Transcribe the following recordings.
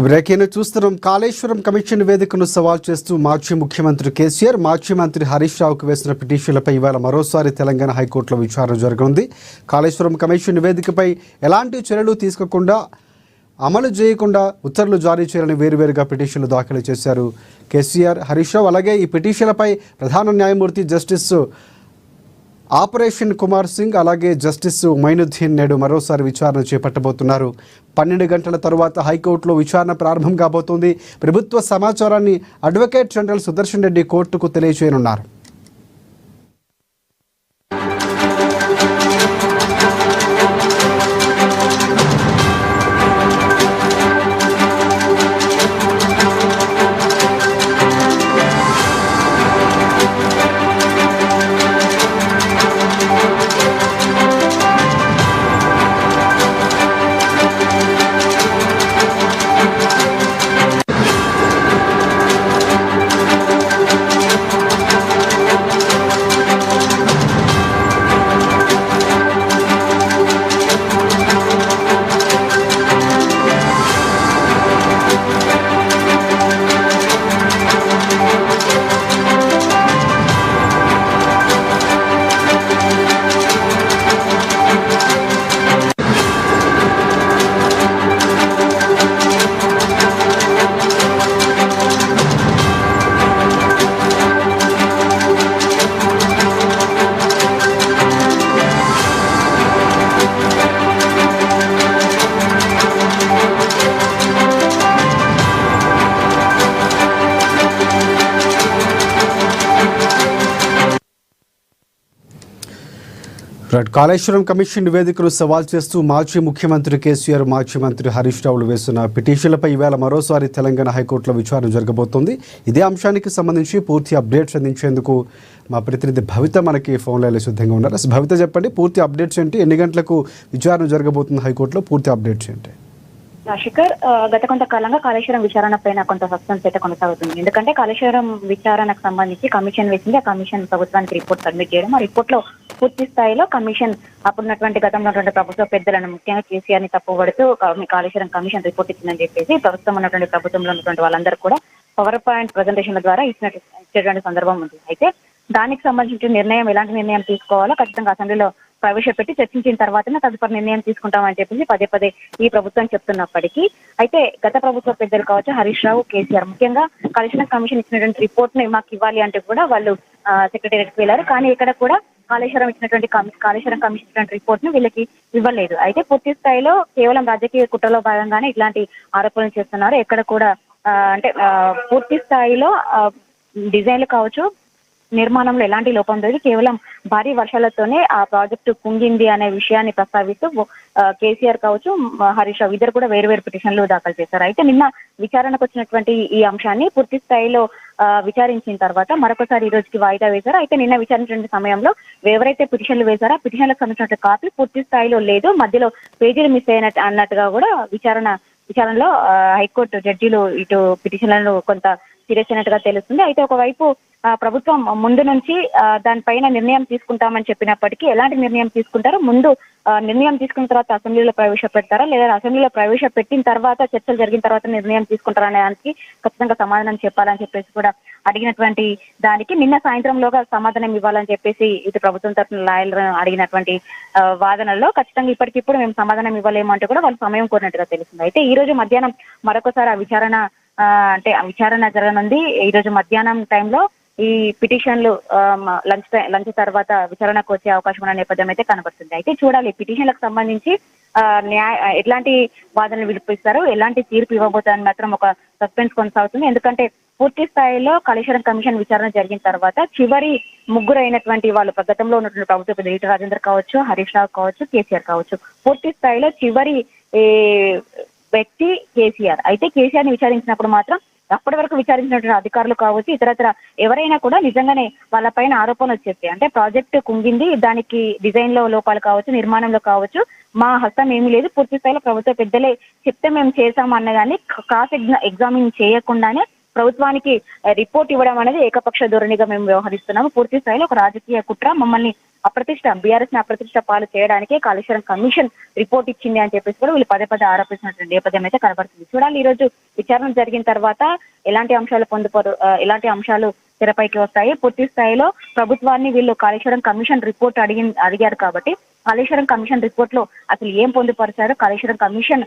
Breaking చూస్తున్నాం. Kaleshwaram commission వేదికను సవాల్ చేస్తూ మాజీ ముఖ్యమంత్రి కేసీఆర్, మాజీ మంత్రి హరీష్ రావుకు వేసిన పిటిషన్లపై ఇవాళ మరోసారి తెలంగాణ హైకోర్టులో విచారణ జరగనుంది. కాళేశ్వరం కమిషన్ వేదికపై ఎలాంటి చర్యలు తీసుకోకుండా, అమలు చేయకుండా ఉత్తర్వులు జారీ చేయాలని వేరువేరుగా పిటిషన్లు దాఖలు చేశారు కేసీఆర్, హరీష్ రావు. అలాగే ఈ పిటిషన్లపై ప్రధాన న్యాయమూర్తి జస్టిస్ ఆపరేషన్ కుమార్ సింగ్ అలాగే జస్టిస్ మైనుద్దీన్ నేడు మరోసారి విచారణ చేపట్టబోతున్నారు. 12 గంటల తరువాత హైకోర్టులో విచారణ ప్రారంభం కాబోతుంది. ప్రభుత్వ సమాచారాన్ని అడ్వకేట్ జనరల్ సుదర్శన్ రెడ్డి కోర్టుకు తెలియజేయనున్నారు. కాళేశ్వరం కమిషన్ నివేదికను సవాల్ చేస్తూ మాజీ ముఖ్యమంత్రి కేసీఆర్, మాజీ మంత్రి హరీష్ రావులు వేసిన పిటిషన్లపై ఈవేళ మరోసారి తెలంగాణ హైకోర్టులో విచారణ జరగబోతోంది. ఇదే అంశానికి సంబంధించి పూర్తి అప్డేట్స్ అందించేందుకు మా ప్రతినిధి భవిత మనకి ఫోన్ లైన్లో సిద్ధంగా ఉన్నారు. భవిత, చెప్పండి, పూర్తి అప్డేట్స్ ఏంటి? ఎన్ని గంటలకు విచారణ జరగబోతుంది హైకోర్టులో? పూర్తి అప్డేట్స్ ఏంటి? శిఖర్, గత కొంతకాలంగా కాళేశ్వరం విచారణ పైన కొంత సస్పెన్స్ అయితే కొనసాగుతుంది. ఎందుకంటే కాళేశ్వరం విచారణకు సంబంధించి కమిషన్ వేసింది. ఆ కమిషన్ ప్రభుత్వానికి రిపోర్ట్ సబ్మిట్ చేయడం, ఆ రిపోర్ట్ లో పూర్తి స్థాయిలో కమిషన్ అప్పుడున్నటువంటి గతంలో ఉన్నటువంటి ప్రభుత్వ పెద్దలను, ముఖ్యంగా కేసీఆర్ ని తప్పుపడుతూ కాళేశ్వరం కమిషన్ రిపోర్ట్ ఇచ్చిందని చెప్పేసి ప్రస్తుతం ఉన్నటువంటి ప్రభుత్వంలో ఉన్నటువంటి వాళ్ళందరూ కూడా పవర్ పాయింట్ ప్రజెంటేషన్ల ద్వారా ఇచ్చేటువంటి సందర్భం ఉంది. అయితే దానికి సంబంధించిన నిర్ణయం, ఎలాంటి నిర్ణయం తీసుకోవాలో ఖచ్చితంగా అసెంబ్లీలో ప్రవేశపెట్టి చర్చించిన తర్వాతనే తదుపరి నిర్ణయం తీసుకుంటామని చెప్పేసి పదే పదే ఈ ప్రభుత్వం చెప్తున్నప్పటికీ, అయితే గత ప్రభుత్వ పెద్దలు కావచ్చు, హరీష్ రావు, కేసీఆర్ ముఖ్యంగా కాళేశ్వరం కమిషన్ ఇచ్చినటువంటి రిపోర్ట్ ని మాకు ఇవ్వాలి అంటే కూడా వాళ్ళు సెక్రటేరియట్కి వెళ్ళారు. కానీ ఇక్కడ కూడా కాళేశ్వరం కమిషన్ ఇచ్చినటువంటి రిపోర్ట్ ని వీళ్ళకి ఇవ్వలేదు. అయితే పూర్తి స్థాయిలో కేవలం రాజకీయ కుట్రలో భాగంగానే ఇట్లాంటి ఆరోపణలు చేస్తున్నారు. ఎక్కడ కూడా అంటే పూర్తి స్థాయిలో డిజైన్లు కావచ్చు, నిర్మాణంలో ఎలాంటి లోపం లేదు, కేవలం భారీ వర్షాలతోనే ఆ ప్రాజెక్టు కుంగింది అనే విషయాన్ని ప్రస్తావిస్తూ కేసీఆర్ కావచ్చు, హరీష్ రావు ఇద్దరు కూడా వేరు పిటిషన్లు దాఖలు చేశారు. అయితే నిన్న విచారణకు వచ్చినటువంటి ఈ అంశాన్ని పూర్తి స్థాయిలో విచారించిన తర్వాత మరొకసారి ఈ రోజుకి వాయిదా వేశారు. అయితే నిన్న విచారించిన సమయంలో ఎవరైతే పిటిషన్లు వేశారో ఆ పిటిషన్లకు సంబంధించిన కాపీ పూర్తి స్థాయిలో లేదు, మధ్యలో పేజీలు మిస్ అయినట్టు అన్నట్టుగా కూడా విచారణలో హైకోర్టు జడ్జీలు ఇటు పిటిషన్లను కొంత తీరేసినట్టుగా తెలుస్తుంది. అయితే ఒకవైపు ప్రభుత్వం ముందు నుంచి దానిపైన నిర్ణయం తీసుకుంటామని చెప్పినప్పటికీ ఎలాంటి నిర్ణయం తీసుకుంటారో, ముందు నిర్ణయం తీసుకున్న తర్వాత అసెంబ్లీలో ప్రవేశపెడతారా, లేదా అసెంబ్లీలో ప్రవేశపెట్టిన తర్వాత చర్చలు జరిగిన తర్వాత నిర్ణయం తీసుకుంటారా అనే దానికి ఖచ్చితంగా సమాధానం చెప్పాలని చెప్పేసి కూడా అడిగినటువంటి దానికి నిన్న సాయంత్రంలోగా సమాధానం ఇవ్వాలని చెప్పేసి ఇటు ప్రభుత్వం తరఫున లాయర్లు అడిగినటువంటి వాదనల్లో ఖచ్చితంగా ఇప్పటికిప్పుడు మేము సమాధానం ఇవ్వలేము అంటే కూడా వాళ్ళు సమయం కోరినట్టుగా తెలుస్తుంది. అయితే ఈ రోజు మధ్యాహ్నం మరొకసారి ఆ విచారణ జరగనుంది. ఈ రోజు మధ్యాహ్నం టైంలో ఈ పిటిషన్లు లంచ్ తర్వాత విచారణకు వచ్చే అవకాశం ఉన్న నేపథ్యం అయితే కనబడుతుంది. అయితే చూడాలి పిటిషన్లకు సంబంధించి ఎట్లాంటి వాదనలు వినిపిస్తారు, ఎలాంటి తీర్పు ఇవ్వబోతారని మాత్రం ఒక సస్పెన్స్ కొనసాగుతుంది. ఎందుకంటే పూర్తి స్థాయిలో కాళేశ్వరం కమిషన్ విచారణ జరిగిన తర్వాత చివరి ముగ్గురు అయినటువంటి వాళ్ళు గతంలో ఉన్నటువంటి ప్రభుత్వ పెద్ద ఈటెల రాజేందర్ కావచ్చు, హరీష్ రావు కావచ్చు, కేసీఆర్ కావచ్చు, పూర్తి స్థాయిలో చివరి వ్యక్తి కేసీఆర్. అయితే కేసీఆర్ ని విచారించినప్పుడు మాత్రం అప్పటి వరకు విచారించినటువంటి అధికారులు కావచ్చు, ఇతరత్ర ఎవరైనా కూడా నిజంగానే వాళ్ళపైన ఆరోపణలు వచ్చేస్తాయి. అంటే ప్రాజెక్టు కుంగింది, దానికి డిజైన్ లో లోపాలు కావచ్చు, నిర్మాణంలో కావచ్చు, మా హస్తం ఏమీ లేదు, పూర్తి స్థాయిలో ప్రభుత్వ పెద్దలే చెప్తే మేము చేసాము అన్నదాన్ని క్రాస్ ఎగ్జామిన్ చేయకుండానే ప్రభుత్వానికి రిపోర్ట్ ఇవ్వడం అనేది ఏకపక్ష ధోరణిగా మేము వ్యవహరిస్తున్నాము. పూర్తి స్థాయిలో ఒక రాజకీయ కుట్ర, మమ్మల్ని బీఆర్ఎస్ ని అప్రతిష్ట పాలు చేయడానికే కాళేశ్వరం కమిషన్ రిపోర్ట్ ఇచ్చింది అని చెప్పేసి కూడా వీళ్ళు పదే పదే ఆరోపిస్తున్నటువంటి నేపథ్యం అయితే కనబడుతుంది. చూడాలి ఈ రోజు విచారణ జరిగిన తర్వాత ఎలాంటి అంశాలు తెరపైకి వస్తాయి. పూర్తి స్థాయిలో ప్రభుత్వాన్ని వీళ్ళు కాళేశ్వరం కమిషన్ రిపోర్ట్ అడిగారు కాబట్టి కాళేశ్వరం కమిషన్ రిపోర్ట్ లో అసలు ఏం పొందుపరిచారు, కాళేశ్వరం కమిషన్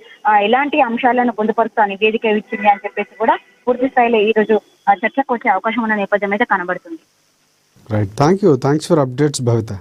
ఎలాంటి అంశాలను పొందుపరుస్తూ నివేదిక ఇచ్చింది అని చెప్పేసి కూడా పూర్తి స్థాయిలో ఈ రోజు చర్చకు వచ్చే అవకాశం ఉన్న నేపథ్యం అయితే కనబడుతుంది. Right, thanks for updates Bhavitha.